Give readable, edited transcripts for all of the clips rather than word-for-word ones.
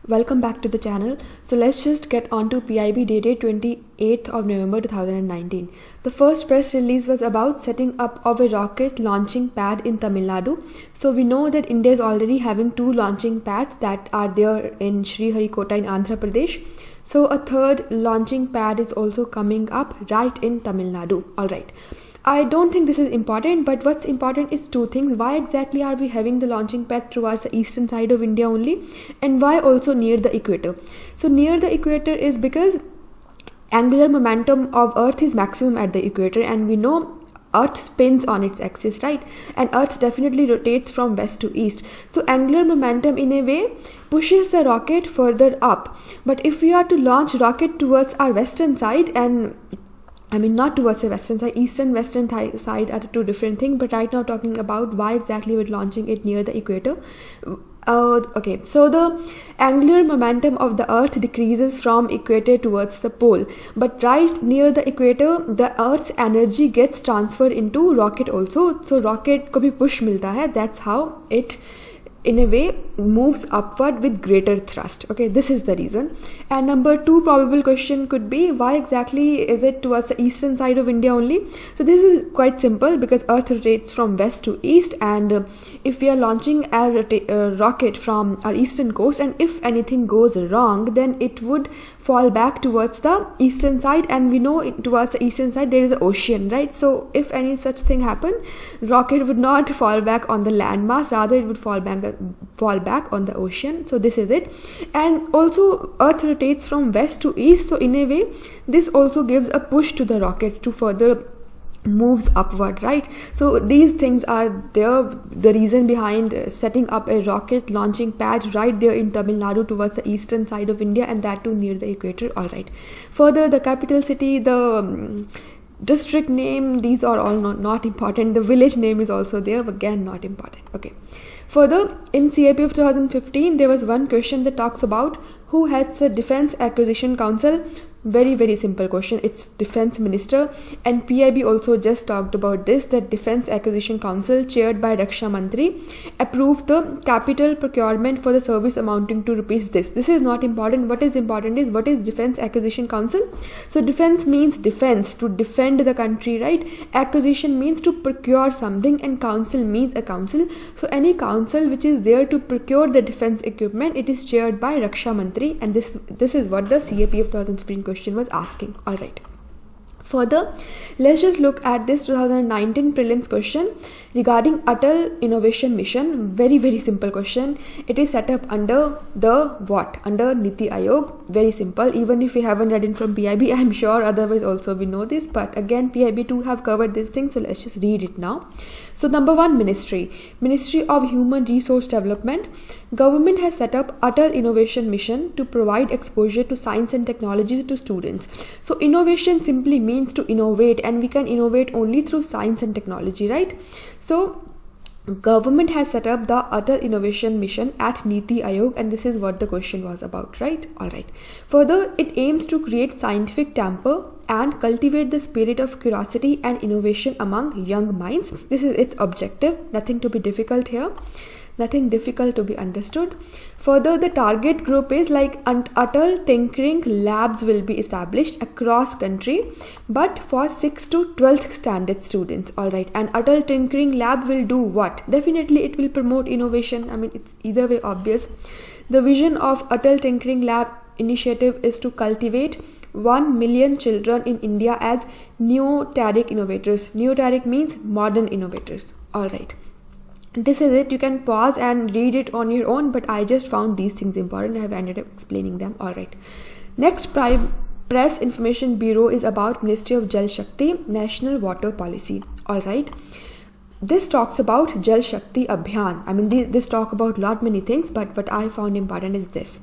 Welcome back to the channel. So let's just get on to PIB dated 28th of November 2019. The first press release was about setting up of a rocket launching pad in Tamil Nadu. So we know that India is already having 2 launching pads that are there in Sriharikota in Andhra Pradesh. So a third launching pad is also coming up right in Tamil Nadu. Alright. I don't think this is important, but what's important is 2 things. Why exactly are we having the launching pad towards the eastern side of India only, and why also near the equator? So near the equator is because angular momentum of Earth is maximum at the equator, and we know Earth spins on its axis, right? And Earth definitely rotates from west to east. So angular momentum in a way pushes the rocket further up. But if we are to launch rocket towards our western side, and not towards the western side, eastern western side are 2 different things, but right now talking about why exactly we're launching it near the equator. Okay, so the angular momentum of the Earth decreases from equator towards the pole, but right near the equator the Earth's energy gets transferred into rocket also. So rocket ko bhi push milta hai. That's how it in a way moves upward with greater thrust. Okay, this is the reason. And number 2 probable question could be, why exactly is it towards the eastern side of India only? So this is quite simple, because Earth rotates from west to east, and if we are launching a rocket from our eastern coast, and if anything goes wrong, then it would fall back towards the eastern side, and we know towards the eastern side there is an ocean, right? So if any such thing happen, rocket would not fall back on the landmass, rather it would fall back on the ocean. So this is it. And also Earth rotates from west to east, so in a way this also gives a push to the rocket to further moves upward, right? So these things are there, the reason behind setting up a rocket launching pad right there in Tamil Nadu towards the eastern side of India, and that too near the equator. All right, further the capital city, the district name, these are all not important. The village name is also there, but again not important. Okay, further in CAP of 2015 there was one question that talks about who heads the Defence Acquisition Council. Very simple question. It's Defence Minister, and PIB also just talked about this, that Defence Acquisition Council chaired by Raksha Mantri approved the capital procurement for the service amounting to rupees this. This is not important. What is important is, what is Defence Acquisition Council? So defense means defense, to defend the country, right? Acquisition means to procure something, and council means a council. So any council which is there to procure the defense equipment, it is chaired by Raksha Mantri, and this is what the CAP of 2015 question was asking. All right, further let's just look at this 2019 prelims question regarding Atal Innovation Mission. Very simple question. It is set up under the what? Under Niti Aayog. Very simple. Even if we haven't read it from PIB, I'm sure otherwise also we know this, but again PIB too have covered this thing, so let's just read it now. So number 1, Ministry of Human Resource Development. Government has set up Atal Innovation Mission to provide exposure to science and technology to students. So innovation simply means to innovate, and we can innovate only through science and technology, right? So government has set up the Atal Innovation Mission at Niti Aayog, and this is what the question was about, right? All right. Further, it aims to create scientific temper and cultivate the spirit of curiosity and innovation among young minds. This is its objective. Nothing to be difficult here. Nothing difficult to be understood. Further, the target group is like Atal tinkering labs will be established across country, but for 6th to 12th standard students. All right, and Atal tinkering lab will do what? Definitely it will promote innovation. It's either way obvious. The vision of Atal tinkering lab initiative is to cultivate 1 million children in India as neoteric innovators. Neoteric means modern innovators. All right. This is it. You can pause and read it on your own, but I just found these things important. I have ended up explaining them. All right. Next, Press Information Bureau is about Ministry of Jal Shakti, National Water Policy. All right. This talks about Jal Shakti Abhiyan. This talk about lot many things, but what I found important is this.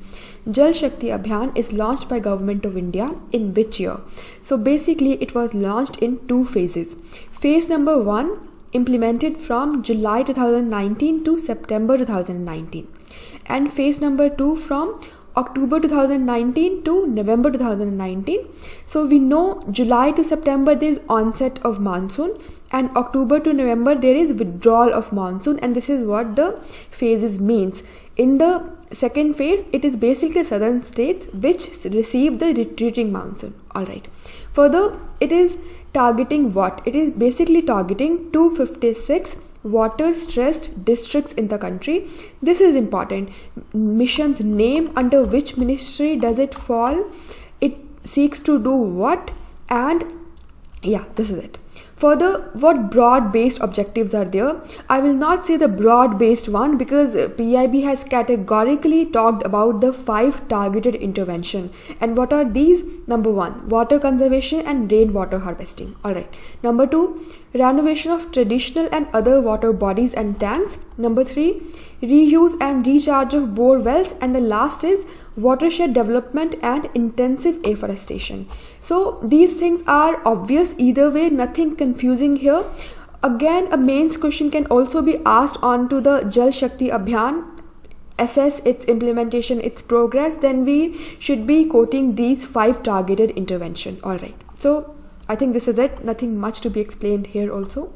Jal Shakti Abhiyan is launched by Government of India in which year? So basically it was launched in 2 phases. Phase number 1 implemented from July 2019 to September 2019, and phase number 2 from October 2019 to November 2019. So we know July to September there is onset of monsoon, and October to November there is withdrawal of monsoon, and this is what the phases means. In the second phase, it is basically southern states which receive the retreating monsoon. Alright. Further, it is targeting what? It is basically targeting 256 water stressed districts in the country. This is important. Mission's name, under which ministry does it fall, it seeks to do what, and yeah, this is it. Further, what broad-based objectives are there? I will not say the broad-based one because PIB has categorically talked about the 5 targeted intervention. And what are these? Number 1, water conservation and rainwater harvesting. Alright. Number 2, renovation of traditional and other water bodies and tanks. Number 3, reuse and recharge of bore wells. And the last is watershed development and intensive afforestation. So these things are obvious either way, nothing confusing here. Again, a mains question can also be asked onto the Jal Shakti Abhiyan, assess its implementation, its progress, then we should be quoting these 5 targeted intervention. Alright, so I think this is it, nothing much to be explained here also.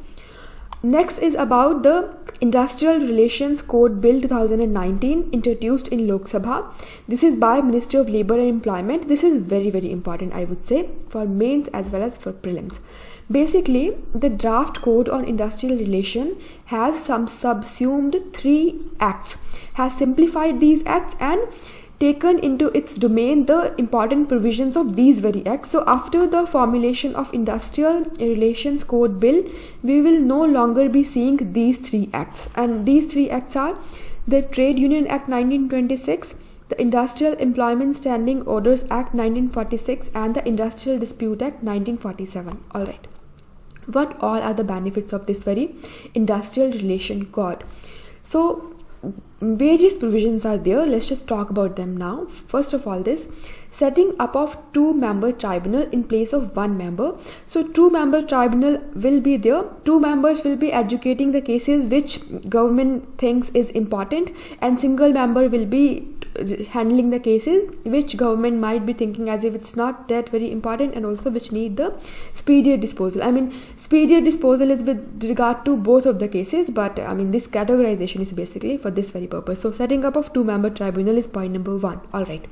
Next is about the Industrial Relations Code Bill 2019 introduced in Lok Sabha. This is by Ministry of Labour and Employment. This is very, very important, I would say, for mains as well as for prelims. Basically, the draft code on industrial relation has subsumed 3 acts, has simplified these acts and taken into its domain the important provisions of these very acts. So after the formulation of Industrial Relations Code Bill, we will no longer be seeing these 3 acts. And these 3 acts are the Trade Union Act 1926, the Industrial Employment Standing Orders Act 1946 and the Industrial Dispute Act 1947. Alright. What all are the benefits of this very Industrial Relation Code? So various provisions are there. Let's just talk about them now. First of all, this setting up of 2-member tribunal in place of 1 member. So 2-member tribunal will be there. 2 members will be adjudicating the cases which government thinks is important, and single member will be handling the cases which government might be thinking as if it's not that very important and also which need the speedier disposal. I mean, speedier disposal is with regard to both of the cases, but I mean this categorization is basically for this very purpose. So setting up of 2-member tribunal is point number 1. Alright.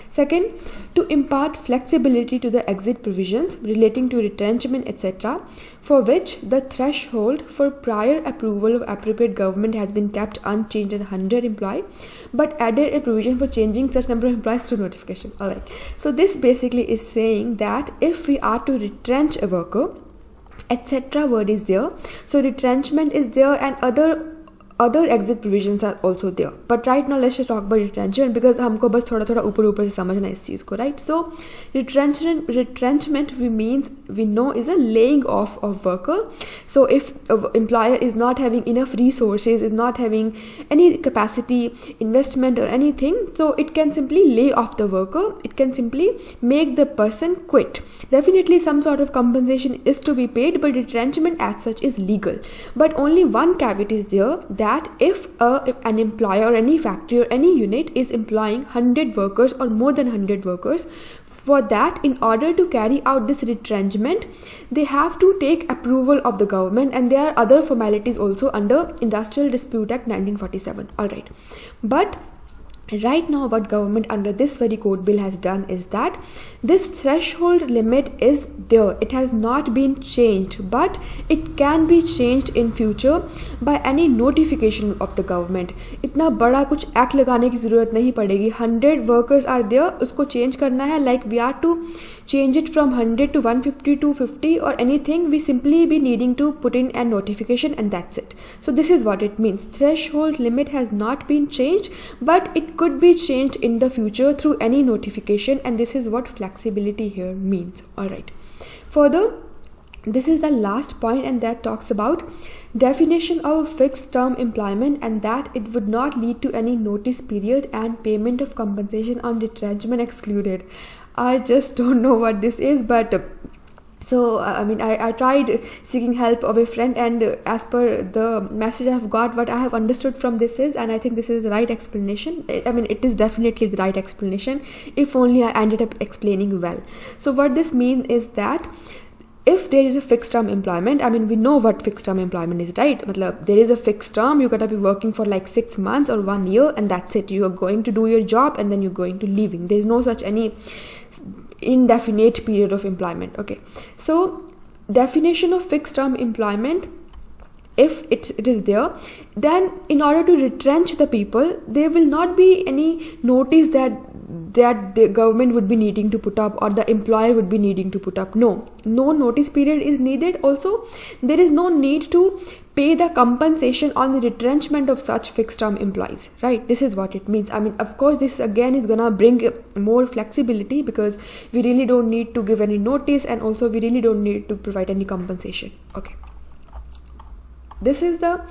Second, to impart flexibility to the exit provisions relating to retrenchment, etc., for which the threshold for prior approval of appropriate government has been kept unchanged at 100 employees, but added a provision for changing such number of employees through notification. Alright. So this basically is saying that if we are to retrench a worker, etc. word is there. So retrenchment is there and other exit provisions are also there. But right now let's just talk about retrenchment because हमको बस थोड़ा ऊपर से समझना इस चीज़ को, right? So retrenchment we know is a laying off of worker. So if employer is not having enough resources, is not having any capacity, investment or anything, so it can simply lay off the worker. It can simply make the person quit. Definitely some sort of compensation is to be paid, but retrenchment as such is legal. But only one caveat is there, that if an employer or any factory or any unit is employing 100 workers or more than 100 workers, for that, in order to carry out this retrenchment, they have to take approval of the government, and there are other formalities also under Industrial Dispute Act 1947. Alright. But right now what government under this very code bill has done is that this threshold limit is there. It has not been changed, but it can be changed in future by any notification of the government. इतना बड़ा कुछ act लगाने की ज़रूरत नहीं पड़ेगी. 100 workers are there, उसको change करना है, like we are to change it from 100 to 150 to 50 or anything, we simply be needing to put in a notification and that's it. So this is what it means. Threshold limit has not been changed, but it could be changed in the future through any notification, and this is what flexibility here means. Alright. Further, this is the last point, and that talks about definition of fixed term employment, and that it would not lead to any notice period and payment of compensation on retrenchment excluded. I just don't know what this is, but so I tried seeking help of a friend, and as per the message I've got, what I have understood from this is, and I think this is the right explanation, it is definitely the right explanation if only I ended up explaining well. So what this means is that if there is a fixed term employment, I mean, we know what fixed term employment is, right? Matlab, there is a fixed term, you're gonna be working for like 6 months or 1 year, and that's it. You are going to do your job and then you're going to leaving. There is no such any indefinite period of employment. Okay, so definition of fixed term employment, if it is there, then in order to retrench the people, there will not be any notice that the government would be needing to put up or the employer would be needing to put up. No notice period is needed. Also, there is no need to pay the compensation on the retrenchment of such fixed term employees, right? This is what it means. I mean, of course, this again is gonna bring more flexibility, because we really don't need to give any notice, and also we really don't need to provide any compensation. Okay, this is the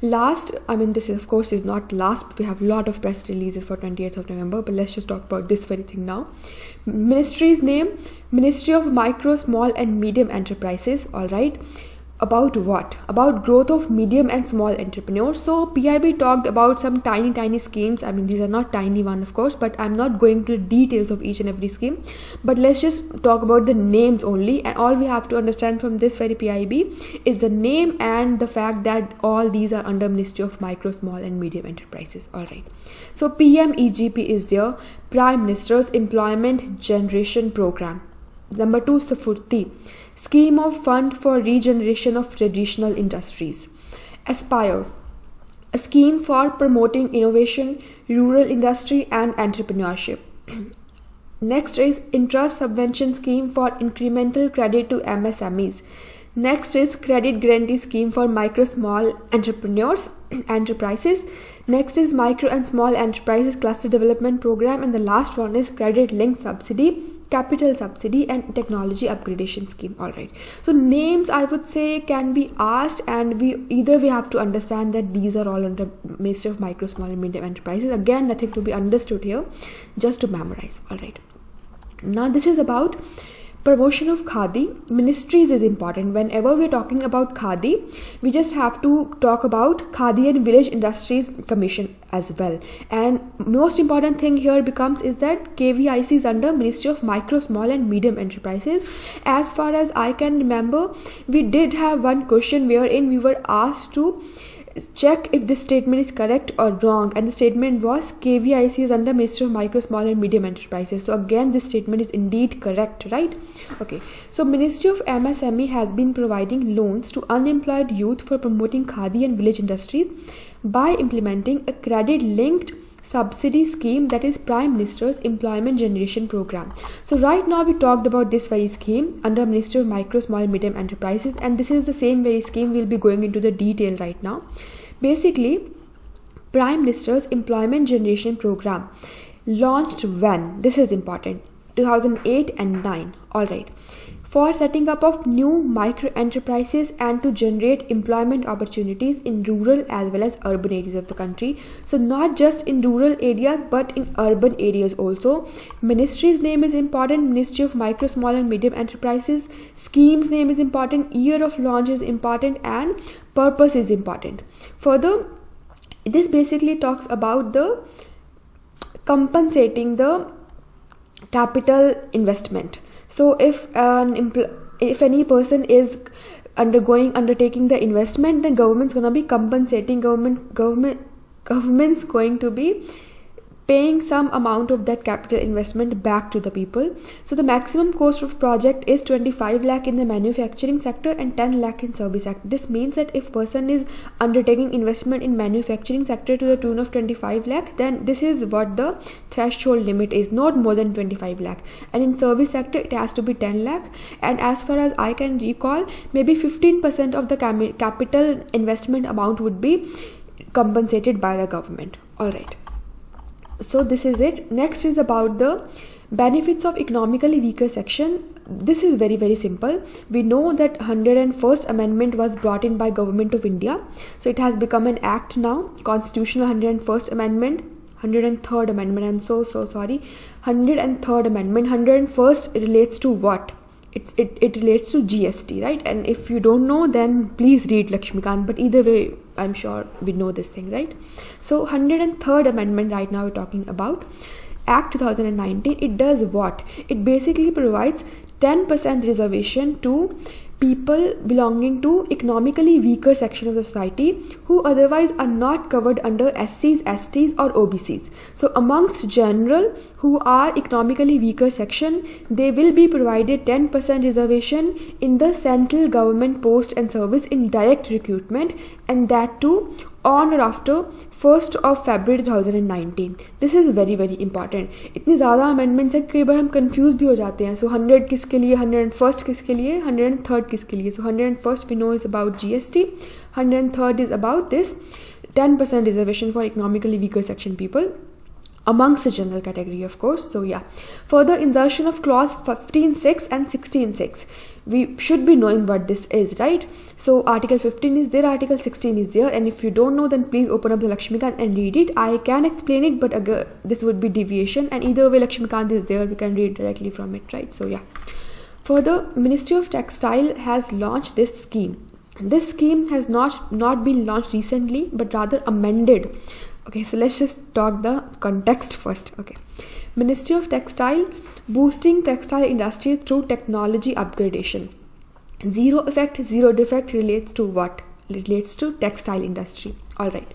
last, I mean, this is, of course, is not last, but we have a lot of press releases for 28th of November, but let's just talk about this very thing now. Ministry's name, Ministry of Micro, Small and Medium Enterprises. All right, about what? About growth of medium and small entrepreneurs. So PIB talked about some tiny schemes. I mean, these are not tiny one, of course, but I'm not going to the details of each and every scheme, but let's just talk about the names only, and all we have to understand from this very PIB is the name and the fact that all these are under Ministry of Micro, Small and Medium Enterprises. All right, so PMEGP is there, Prime Minister's Employment Generation Program. Number 2, Safurti, Scheme of Fund for Regeneration of Traditional Industries. Aspire, a scheme for promoting innovation, rural industry and entrepreneurship. Next is Interest Subvention Scheme for Incremental Credit to MSMEs. Next is Credit Guarantee Scheme for Micro Small Enterprises. Next is Micro and Small Enterprises Cluster Development Program, and the last one is Credit Linked Subsidy, Capital Subsidy and Technology Upgradation Scheme. All right, so names, I would say, can be asked, and we have to understand that these are all under Ministry of Micro, Small and Medium Enterprises. Again, nothing to be understood here, just to memorize. All right, now this is about promotion of Khadi. Ministries is important. Whenever we're talking about Khadi, we just have to talk about Khadi and Village Industries Commission as well. And most important thing here becomes is that KVIC is under Ministry of Micro, Small and Medium Enterprises. As far as I can remember, we did have one question wherein we were asked to check if this statement is correct or wrong, and the statement was KVIC is under Ministry of Micro, Small and Medium Enterprises. So again, this statement is indeed correct, right? Okay, so Ministry of MSME has been providing loans to unemployed youth for promoting Khadi and village industries by implementing a credit linked subsidy scheme, that is Prime Minister's Employment Generation Program. So right now we talked about this very scheme under Ministry of Micro, Small and Medium Enterprises, and this is the same very scheme. We'll be going into the detail right now. Basically, Prime Minister's Employment Generation Program launched when? This is important. 2008 and 9. All right, for setting up of new micro enterprises and to generate employment opportunities in rural as well as urban areas of the country. So not just in rural areas but in urban areas also. Ministry's name is important, Ministry of Micro, Small and Medium Enterprises. Scheme's name is important, year of launch is important, and purpose is important. Further, this basically talks about the compensating the capital investment. So if any person is undertaking the investment, then government's gonna be compensating. Government's going to be paying some amount of that capital investment back to the people. So the maximum cost of project is 25 lakh in the manufacturing sector and 10 lakh in service sector. This means that if person is undertaking investment in manufacturing sector to the tune of 25 lakh, then this is what the threshold limit is, not more than 25 lakh. And in service sector, it has to be 10 lakh. And as far as I can recall, maybe 15% of the capital investment amount would be compensated by the government. All right. So this is it. Next is about the benefits of economically weaker section. This is very, very simple. We know that 101st Amendment was brought in by Government of India. So it has become an act now. Constitutional 101st Amendment, 103rd Amendment. I'm so sorry. 103rd Amendment. 101st relates to what? It relates to GST, right? And if you don't know, then please read Lakshmikant. But either way, I'm sure we know this thing, right? So 103rd Amendment right now we're talking about. Act 2019, it does what? It basically provides 10% reservation to people belonging to economically weaker section of the society who otherwise are not covered under SCs, STs or OBCs. So amongst general who are economically weaker section, they will be provided 10% reservation in the central government post and service in direct recruitment, and that too on or after 1st of February 2019. This is very very important. इतनी ज़्यादा amendments है कई बार हम confuse भी हो जाते हैं. सो 100 किसके लिए, 101st किसके लिए, 103rd किसके लिए. सो 101st we know is about GST, 103rd is about this 10% reservation for economically weaker section people amongst the general category, of course. So yeah, further insertion of clause 15(6) and 16(6). We should be knowing what this is, right? So article 15 is there, article 16 is there, and if you don't know, then please open up the Lakshmikant and read it. I can explain it, but again, this would be deviation, and either way Lakshmikant is there, we can read directly from it, right? So yeah, further, Ministry of Textile has launched this scheme. This scheme has not been launched recently, but rather amended. Okay, so let's just talk the context first. Okay, Ministry of Textile, boosting textile industry through technology upgradation. Zero effect, zero defect relates to what? Relates to textile industry. All right.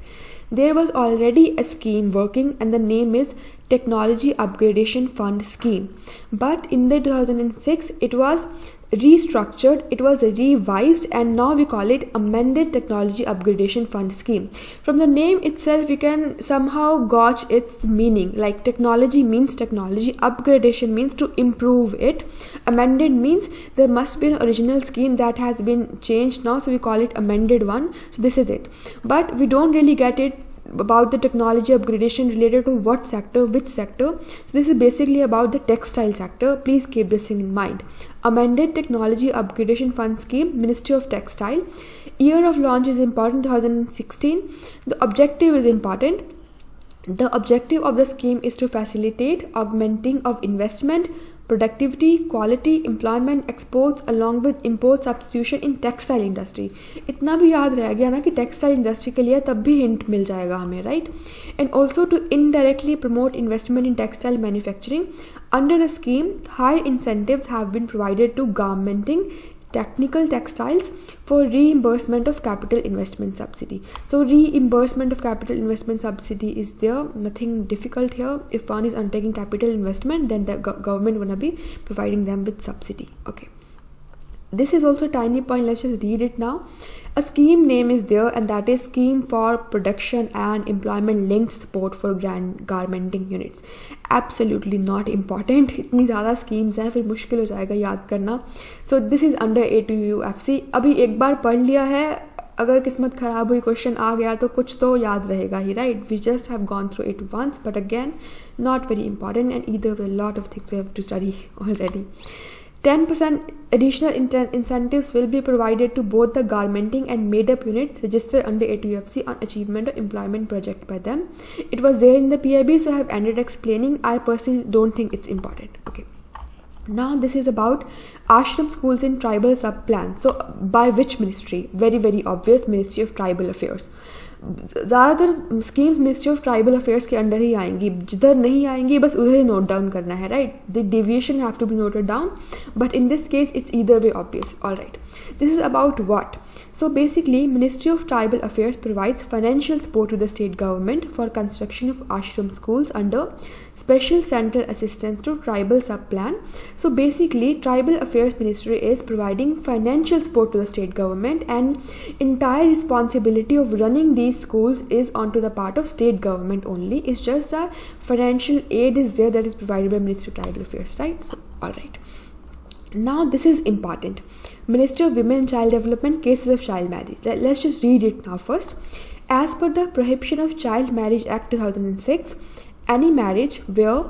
There was already a scheme working, and the name is Technology Upgradation Fund Scheme. But in the 2006, it was restructured, it was revised, and now we call it Amended Technology Upgradation Fund Scheme. From the name itself, we can somehow gauge its meaning. Like technology means technology, upgradation means to improve it, amended means there must be an original scheme that has been changed now, so we call it amended one. So this is it. But we don't really get it about the technology upgradation related to what sector, which sector. So this is basically about the textile sector. Please keep this thing in mind. Amended Technology Upgradation Fund Scheme, Ministry of Textile. Year of launch is important, 2016. The objective is important. The objective of the scheme is to facilitate augmenting of investment, productivity, quality, employment, exports along with import substitution in textile industry. इतना भी याद रह गया ना कि textile industry के लिए तब भी hint मिल जाएगा हमें, right? And also to indirectly promote investment in textile manufacturing. Under the scheme, high incentives have been provided to garmenting technical textiles for reimbursement of capital investment subsidy. So reimbursement of capital investment subsidy is there, nothing difficult here. If one is undertaking capital investment, then the government gonna be providing them with subsidy. Okay, this is also a tiny point, let's just read it now. A scheme name is there, and that is Scheme for Production and Employment Linked Support for Garmenting Units. Absolutely not important. इतनी ज़्यादा schemes हैं, फिर मुश्किल हो जाएगा याद करना. So this is under A2UFC. अभी एक बार पढ़ लिया है, अगर किस्मत ख़राब हुई क्वेश्चन आ गया तो कुछ तो याद रहेगा ही, right? We just have gone through it once, but again, not very important, and either way, a lot of things we have to study already. 10% additional incentives will be provided to both the garmenting and made-up units registered under A2UFC on achievement of employment project by them. It was there in the PIB, so I have ended explaining. I personally don't think it's important. Okay. Now this is about Ashram schools in tribal sub-plan. So by which ministry? Very very obvious, Ministry of Tribal Affairs. ज़्यादातर schemes ministry of tribal affairs के under ही आएंगी, जिधर नहीं आएंगी बस उधर ही note down करना है, right? The deviation have to be noted down, but in this case it's either way obvious. Alright, this is about what? So basically, Ministry of Tribal Affairs provides financial support to the state government for construction of ashram schools under Special Central Assistance to Tribal Sub-Plan. So basically, Tribal Affairs Ministry is providing financial support to the state government, and entire responsibility of running these schools is onto the part of state government only. It's just that financial aid is there that is provided by Ministry of Tribal Affairs, right? So, alright. Now this is important. Ministry of Women and Child Development, cases of child marriage. Let's just read it now first. As per the Prohibition of Child Marriage Act 2006, any marriage where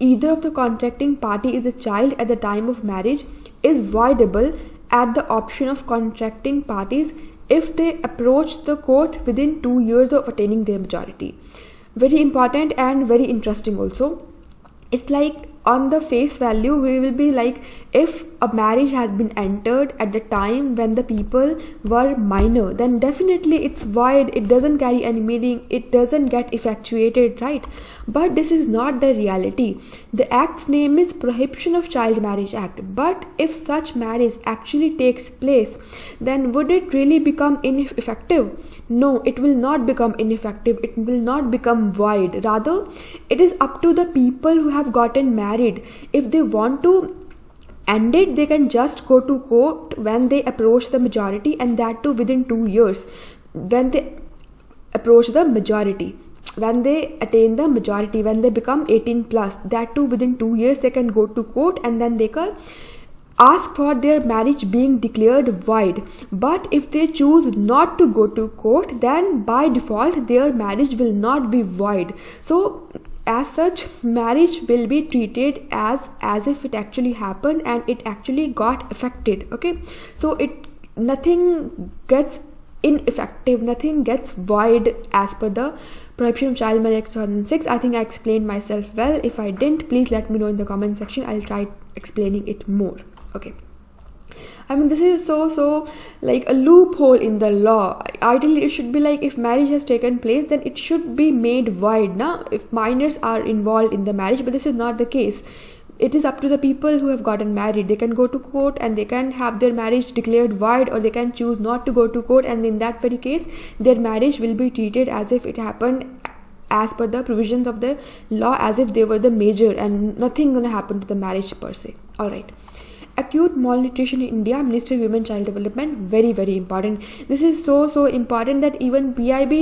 either of the contracting party is a child at the time of marriage is voidable at the option of contracting parties if they approach the court within 2 years of attaining their majority. Very important and very interesting also. It's like on the face value, we will be like, if a marriage has been entered at the time when the people were minor, then definitely it's void, it doesn't carry any meaning, it doesn't get effectuated, right? But this is not the reality. The act's name is Prohibition of Child Marriage Act, but if such marriage actually takes place, then would it really become ineffective? No, it will not become ineffective, it will not become void. Rather, it is up to the people who have gotten married. If they want to end it, they can just go to court when they approach the majority, and that too within 2 years. When they approach the majority, when they attain the majority, when they become 18 plus, that too within 2 years, they can go to court and then they can ask for their marriage being declared void. But if they choose not to go to court, then by default their marriage will not be void. So as such, marriage will be treated as if it actually happened and it actually got affected. Okay, so nothing gets ineffective, nothing gets void as per the Prohibition of Child Marriage Act 2006. I think I explained myself well. If I didn't, please let me know in the comment section. I'll try explaining it more. Okay, I mean, this is so like a loophole in the law. Ideally, it should be like, if marriage has taken place, then it should be made void now, if minors are involved in the marriage. But this is not the case. It is up to the people who have gotten married. They can go to court and they can have their marriage declared void, or they can choose not to go to court, and in that very case their marriage will be treated as if it happened as per the provisions of the law, as if they were the major, and nothing gonna happen to the marriage per se. All right. Acute malnutrition in India, Ministry of Women and Child Development, very important. This is so important that even PIB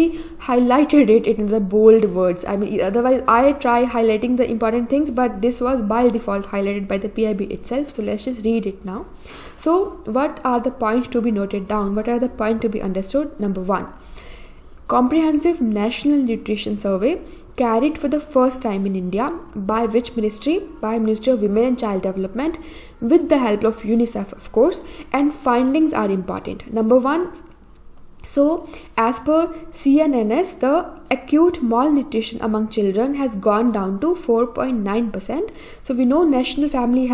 highlighted it in the bold words. I mean, otherwise I try highlighting the important things, but this was by default highlighted by the PIB itself. So let's just read it now. So what are the points to be noted down? What are the points to be understood? Number 1, comprehensive national nutrition survey carried for the first time in India. By which ministry? By Ministry of Women and Child Development, with the help of UNICEF, of course, and findings are important. Number 1, so as per CNNS, the acute malnutrition among children has gone down to 4.9%. So we know National Family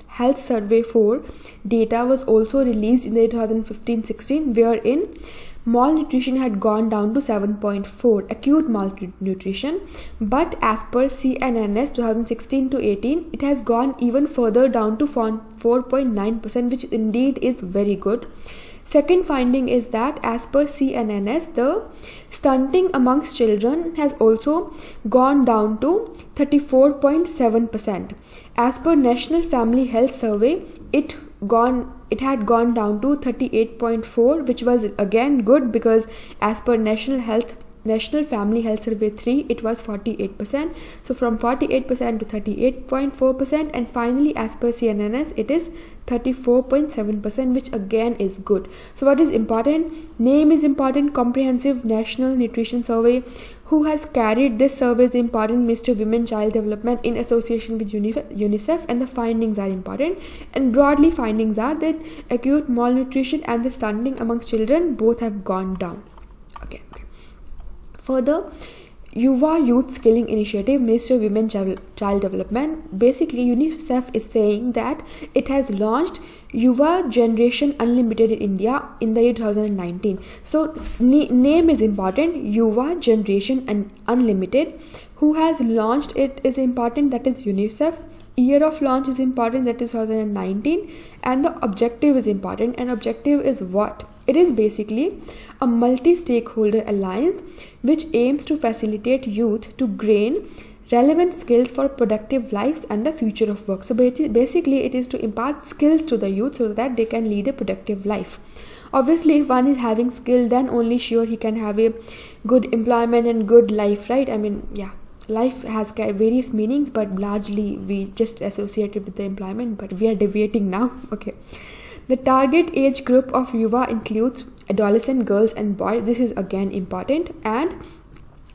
Health Survey 4 data was also released in the 2015-16, wherein malnutrition had gone down to 7.4, acute malnutrition. But as per CNNS 2016-18, it has gone even further down to 4.9%, which indeed is very good. Second finding is that as per CNNS, the stunting amongst children has also gone down to 34.7%. As per National Family Health Survey, it had gone down to 38.4, which was again good, because as per National Family Health Survey 3, it was 48%. So from 48% to 38.4%, and finally as per CNNS, it is 34.7%, which again is good. So what is important? Name is important. Comprehensive National Nutrition Survey. Who has carried this survey is important. Ministry of Women and Child Development in association with UNICEF, and the findings are important. And broadly, findings are that acute malnutrition and the stunting amongst children both have gone down. Okay. Further, Yuwaah Youth Skilling Initiative, Ministry of Women and Child Development. Basically, UNICEF is saying that it has launched Yuwaah Generation Unlimited in India in the year 2019. So name is important. Yuwaah Generation Unlimited. Who has launched it is important, that is UNICEF. Year of launch is important, that is 2019. And the objective is important. And objective is what? It is basically a multi-stakeholder alliance which aims to facilitate youth to gain relevant skills for productive lives and the future of work. So basically it is to impart skills to the youth so that they can lead a productive life. Obviously, if one is having skill, then only sure he can have a good employment and good life, right? I mean, yeah, life has various meanings, but largely we just associate it with the employment, but we are deviating now. Okay. The target age group of Yuwaah includes adolescent girls and boys. This is again important, and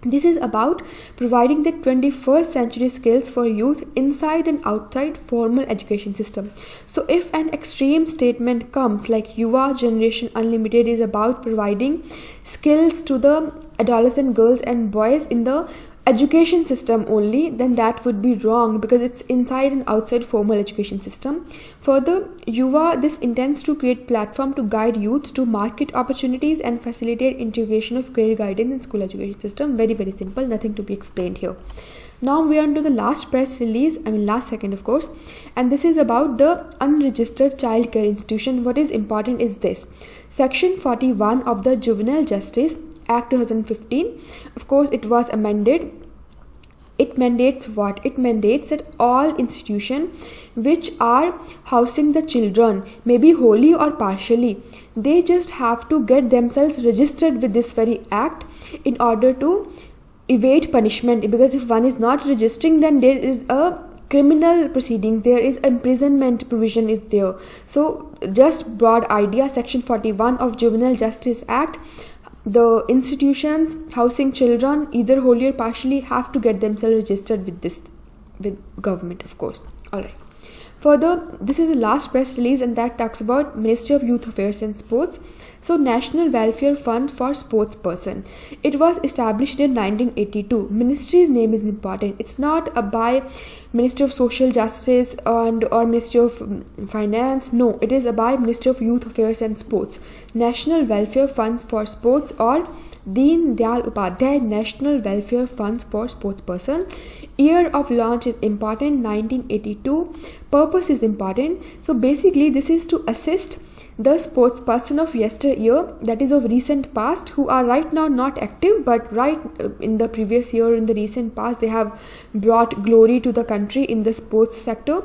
this is about providing the 21st century skills for youth inside and outside formal education system. So if an extreme statement comes like Yuwaah Generation Unlimited is about providing skills to the adolescent girls and boys in the education system only, then that would be wrong because it's inside and outside formal education system. Further, Yuwaah, this intends to create platform to guide youths to market opportunities and facilitate integration of career guidance in school education system. Very, very simple, nothing to be explained here. Now we are on to the last press release, last second of course, and this is about the unregistered child care institution. What is important is this: Section 41 of the Juvenile Justice Act 2015, of course it was amended. It mandates what? It mandates that all institutions which are housing the children, maybe wholly or partially, they just have to get themselves registered with this very act in order to evade punishment, because if one is not registering, then there is a criminal proceeding, there is imprisonment provision is there. So just broad idea, Section 41 of Juvenile Justice Act, the institutions housing children either wholly or partially have to get themselves registered with government, of course. All right. Further, this is the last press release, and that talks about Ministry of Youth Affairs and Sports. So, National Welfare Fund for Sportsperson. It was established in 1982. Ministry's name is important. It's not by Ministry of Social Justice or Ministry of Finance. No, it is by Ministry of Youth Affairs and Sports. National Welfare Fund for Sports, or Deen Dayal Upadhyay National Welfare Funds for Sportsperson. Year of launch is important, 1982. Purpose is important. So basically this is to assist the sportsperson of yesteryear, that is of recent past, who are right now not active, but right in the previous year, in the recent past, they have brought glory to the country in the sports sector.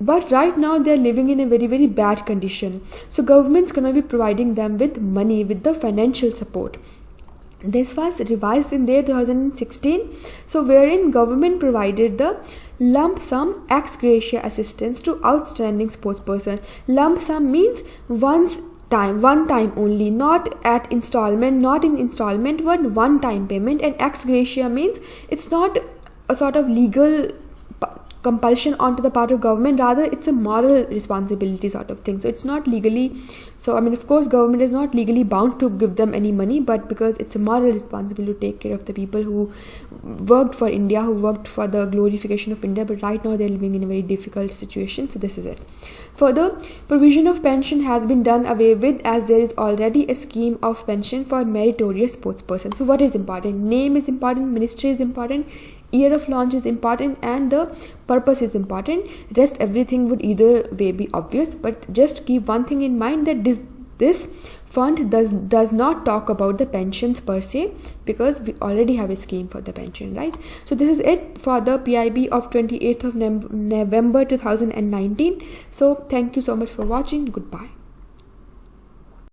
But right now they are living in a very, very bad condition. So government's gonna be providing them with money, with the financial support. This was revised in the year 2016, so wherein government provided the lump sum ex gratia assistance to outstanding sportsperson. Lump sum means one time only, not at installment, not in installment, but one time payment. And ex gratia means it's not a sort of legal compulsion onto the part of government, rather it's a moral responsibility sort of thing. So it's not legally, so of course government is not legally bound to give them any money, but because it's a moral responsibility to take care of the people who worked for India, who worked for the glorification of India, but right now they're living in a very difficult situation. So this is it. Further, provision of pension has been done away with, as there is already a scheme of pension for meritorious sportspersons. So what is important? Name is important, ministry is important, year of launch is important, and the purpose is important. Rest everything would either way be obvious, but just keep one thing in mind, that this fund does not talk about the pensions per se, because we already have a scheme for the pension, right? So this is it for the PIB of 28th of November 2019. So thank you so much for watching. Goodbye.